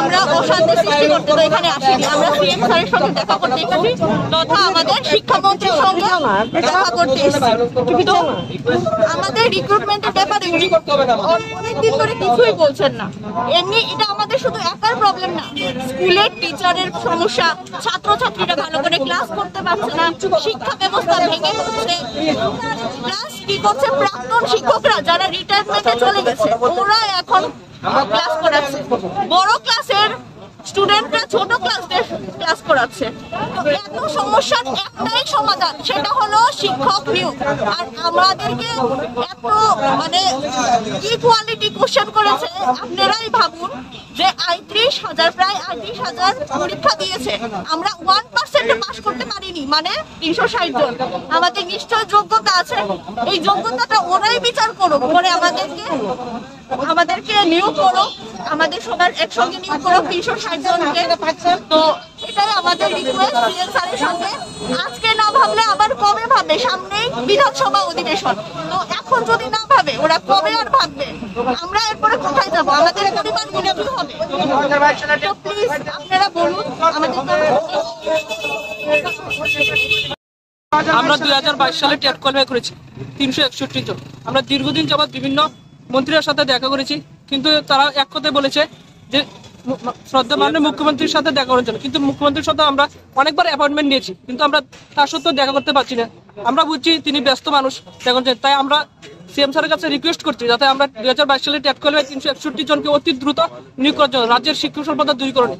আমরা অশান্তি সৃষ্টি করতে তো এখানে আসিনি, আমরা সিএম স্যারের সঙ্গে দেখা করতে এসেছি তথা আমাদের শিক্ষামন্ত্রীর সঙ্গে দেখা করতে এসেছি। তো আমাদের রিক্রুটমেন্টের ব্যাপারে অনেকদিন ধরে কিছুই বলছেন না। এমনি এটা আমাদের শুধু একার প্রবলেম না, স্কুলের টিচারের সমস্যা, ছাত্রছাত্রীরা ভালো করে ক্লাস করতে পারছে না, শিক্ষা ব্যবস্থা ভেঙে পড়ছে। প্লাস কি করছে, প্রাক্তন শিক্ষকরা যারা রিটায়ারমেন্টে চলে গেছে ওরা এখন ক্লাস করাচ্ছে, বড় ক্লাসের স্টুডেন্টরা ছোট ক্লাস করাচ্ছে। এত সমস্যার একটাই সমাধান, সেটা হলো শিক্ষক নিয়োগ। আর আমাদেরকে এত ইকুয়ালিটি কোশ্চেন করেছে, আপনারাই ভাবুন যে প্রায় ৩৮,০০০ পরীক্ষা দিয়েছে, আমরা 1% পাস করতে পারিনি, মানে ৩৬০ জন। আমাদের নিশ্চয় যোগ্যতা আছে, এই যোগ্যতাটা ওরাই বিচার করুক, করে আমাদেরকে নিয়োগ করো, আমাদের সবার একসঙ্গে নিয়োগ করো ৩৬০ জনকে। তো এটাই আমাদের রিকোয়েস্ট সিএম স্যারের সঙ্গে। আজকে না ভাবলে আবার কবে ভাবে, সামনেই বিধানসভা অধিবেশন। তো এখন যদি না ভাবে ওরা কবে আর ভাববে? আমরা এরপরে কোথায় যাবো? আমাদের পরিবারগুলো কি হবে? তো প্লিজ আপনারা বলুন আমাদের। আমরা 2022 সালে টেট কোয়ালিফাই করেছি 361 জন। আমরা দীর্ঘদিন যাবৎ বিভিন্ন মন্ত্রীর সাথে দেখা করেছি, কিন্তু তারা এক কথায় বলেছে যে শ্রদ্ধা মাননীয় মুখ্যমন্ত্রীর সাথে দেখা করার জন্য, কিন্তু মুখ্যমন্ত্রীর সাথে আমরা অনেকবার অ্যাপয়েন্টমেন্ট নিয়েছি, কিন্তু আমরা তার সত্ত্বেও দেখা করতে পারছি না। আমরা বুঝছি তিনি ব্যস্ত মানুষ দেখুন, তাই আমরা সিএম স্যারের কাছে রিকোয়েস্ট করছি যাতে আমরা 2022 সালে টেট কোয়ালিফাই 361 জনকে অতি দ্রুত নিয়োগ করার জন্য রাজ্যের শিক্ষক স্বল্পতা দূরীকরণে।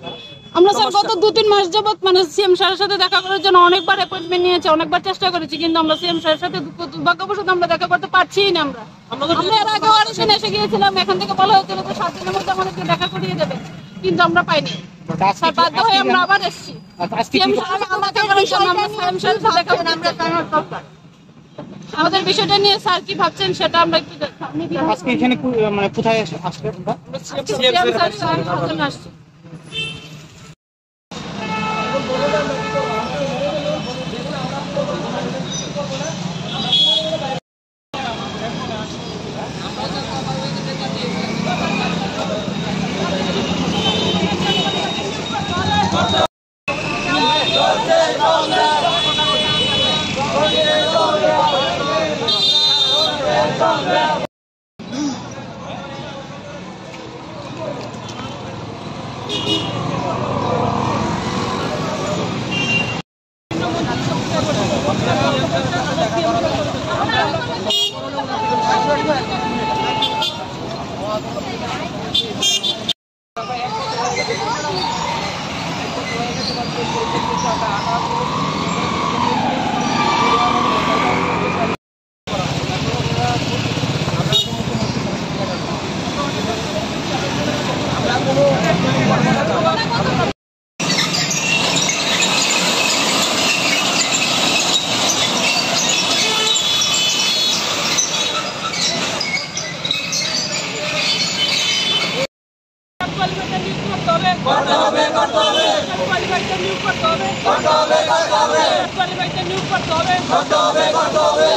আমরা স্যার গত 2-3 মাস যাবত সিএম স্যারের সাথে দেখা করার জন্য অনেকবার অ্যাপয়েন্টমেন্ট নিয়েছি, অনেকবার চেষ্টা করেছি, কিন্তু আমরা সিএম স্যারের সাথে দুর্ভাগ্যবশত আমরা দেখা করতে পারছিই না। আমরা এর আগে ওয়ারেশনে এসে গিয়েছিলাম, এখান থেকে বলা হয়েছিল যে 7 দিনের মধ্যে আমাদেরকে দেখা করিয়ে দেবে, কিন্তু আমরা পাইনি। স্যার বাধ্য হয়ে আমরা আবার এসেছি। আমাদের বিষয়টা নিয়ে স্যার কি ভাবছেন সেটা আমরা একটু আজকে এখানে কোথায় আসবে? আসছি। নিয়োগ করতে হবে।